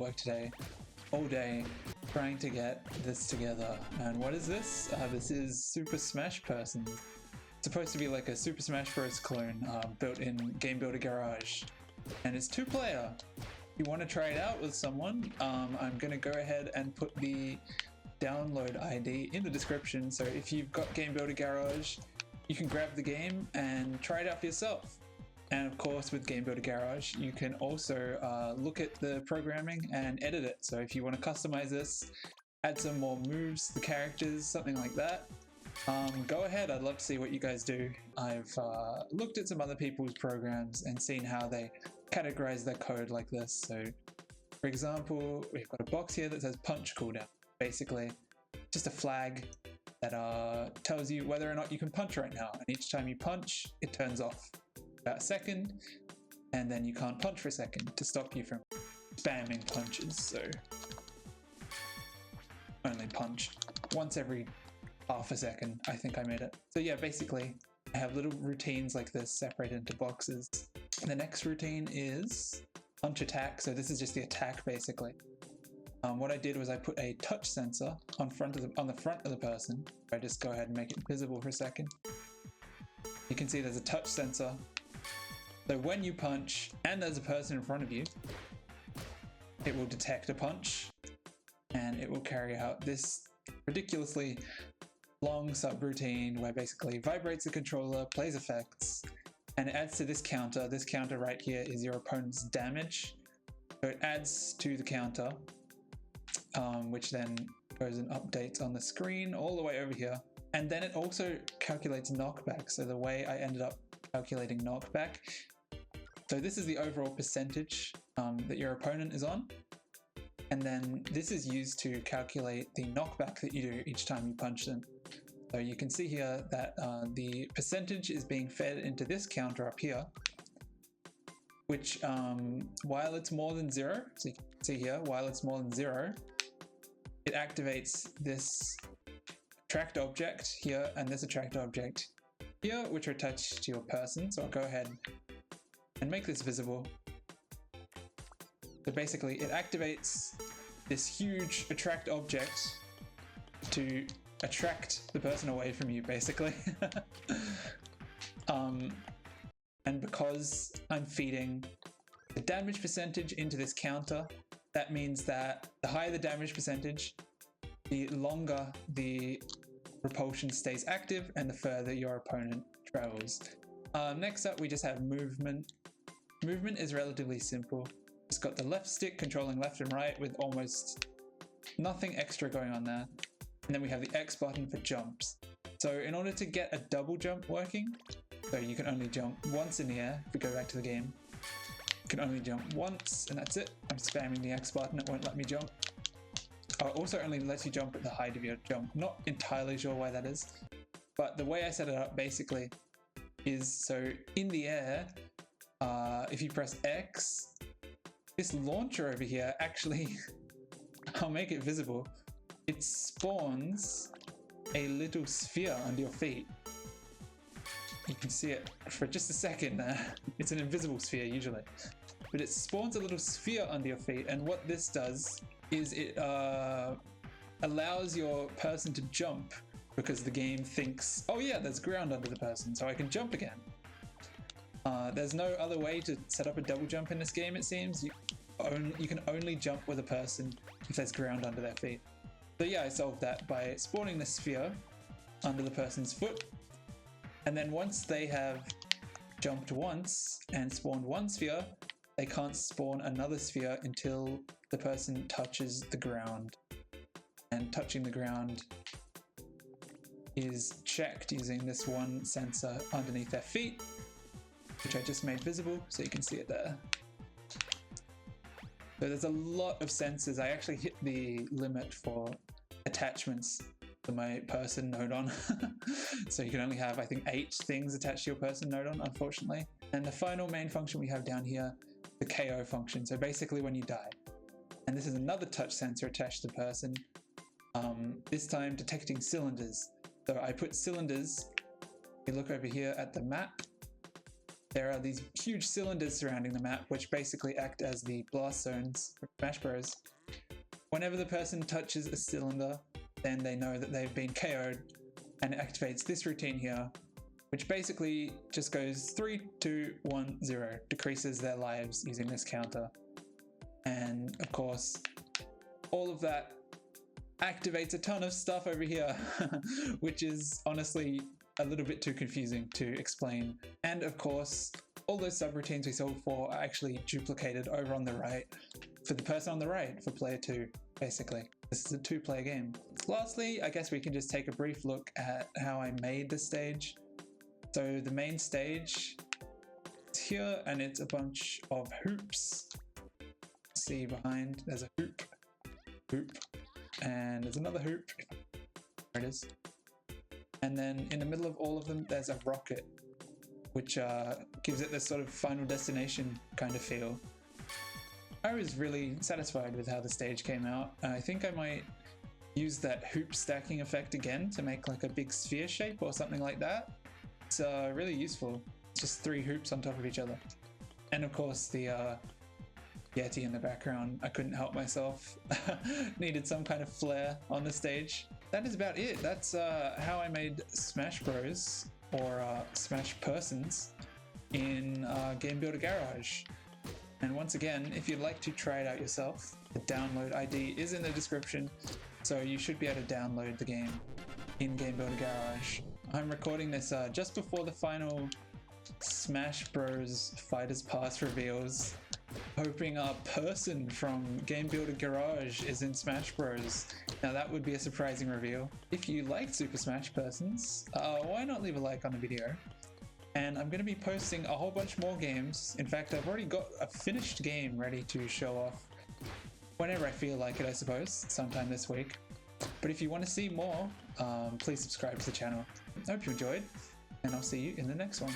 work today, all day, trying to get this together. And what is this? This is Super Smash Person. It's supposed to be like a Super Smash Bros. Clone built in Game Builder Garage. And it's 2-player. If you want to try it out with someone, I'm going to go ahead and put the download ID in the description. So if you've got Game Builder Garage, you can grab the game and try it out for yourself. And of course, with Game Builder Garage, you can also look at the programming and edit it. So if you want to customize this, add some more moves, the characters, something like that, go ahead. I'd love to see what you guys do. I've looked at some other people's programs and seen how they categorize their code like this. So for example, we've got a box here that says punch cooldown. Basically, just a flag that tells you whether or not you can punch right now. And each time you punch, it turns off about a second, and then you can't punch for a second to stop you from spamming punches. So only punch once every half a second, I think I made it. So yeah, basically I have little routines like this separated into boxes. And the next routine is punch attack. So this is just the attack basically. What I did was I put a touch sensor on the front of the person. I just go ahead and make it visible for a second. You can see there's a touch sensor. So when you punch and there's a person in front of you, it will detect a punch and it will carry out this ridiculously long subroutine where basically vibrates the controller, plays effects, and it adds to this counter. This counter right here is your opponent's damage. So it adds to the counter, which then goes and updates on the screen all the way over here. And then it also calculates knockback. So the way I ended up calculating knockback, so this is the overall percentage that your opponent is on. And then this is used to calculate the knockback that you do each time you punch them. So you can see here that the percentage is being fed into this counter up here, which while it's more than 0, so you can see here, while it's more than 0, it activates this attract object here and this attract object here, which are attached to your person. So I'll go ahead and make this visible. So basically it activates this huge attract object to attract the person away from you, basically. And because I'm feeding the damage percentage into this counter, that means that the higher the damage percentage, the longer the repulsion stays active and the further your opponent travels. Next up, we just have movement. Movement is relatively simple. It's got the left stick controlling left and right with almost nothing extra going on there. And then we have the X button for jumps. So in order to get a double jump working, so you can only jump once in the air. If we go back to the game, you can only jump once and that's it. I'm spamming the X button, it won't let me jump. Oh, it also only lets you jump at the height of your jump. Not entirely sure why that is, but the way I set it up basically is, so in the air, if you press X, this launcher over here actually, I'll make it visible, it spawns a little sphere under your feet. You can see it for just a second there. It's an invisible sphere usually, but it spawns a little sphere under your feet, and what this does is it allows your person to jump because the game thinks, oh yeah, there's ground under the person, so I can jump again. There's no other way to set up a double jump in this game, it seems. You can only jump with a person if there's ground under their feet. So yeah, I solved that by spawning the sphere under the person's foot. And then once they have jumped once and spawned one sphere, they can't spawn another sphere until the person touches the ground. And touching the ground is checked using this one sensor underneath their feet, which I just made visible so you can see it there. So there's a lot of sensors. I actually hit the limit for attachments for my person node on. So you can only have, I think, 8 things attached to your person node on, unfortunately. And the final main function we have down here, the KO function. So basically when you die. And this is another touch sensor attached to the person, this time detecting cylinders. So I put cylinders, you look over here at the map, there are these huge cylinders surrounding the map, which basically act as the blast zones for Smash Bros. Whenever the person touches a cylinder, then they know that they've been KO'd, and it activates this routine here, which basically just goes 3, 2, 1, 0, decreases their lives using this counter. And of course, all of that activates a ton of stuff over here, which is honestly a little bit too confusing to explain. And of course, all those subroutines we saw before are actually duplicated over on the right for the person on the right, for player 2, basically. This is a 2-player game. Lastly, I guess we can just take a brief look at how I made the stage. So the main stage is here, and it's a bunch of hoops. See behind, there's a hoop, and there's another hoop. There it is. And then in the middle of all of them, there's a rocket, which gives it this sort of Final Destination kind of feel. I was really satisfied with how the stage came out. I think I might use that hoop stacking effect again to make like a big sphere shape or something like that. It's really useful. It's just 3 hoops on top of each other. And of course the Yeti in the background, I couldn't help myself. Needed some kind of flair on the stage. That is about it. That's how I made Smash Bros. Or Smash Persons in Game Builder Garage. And once again, if you'd like to try it out yourself, the download ID is in the description, so you should be able to download the game in Game Builder Garage. I'm recording this just before the final Smash Bros. Fighters Pass reveals, hoping a person from Game Builder Garage is in Smash Bros. Now that would be a surprising reveal. If you liked Super Smash Persons, why not leave a like on the video? And I'm going to be posting a whole bunch more games. In fact, I've already got a finished game ready to show off whenever I feel like it, I suppose, sometime this week. But if you want to see more, please subscribe to the channel. I hope you enjoyed, and I'll see you in the next one.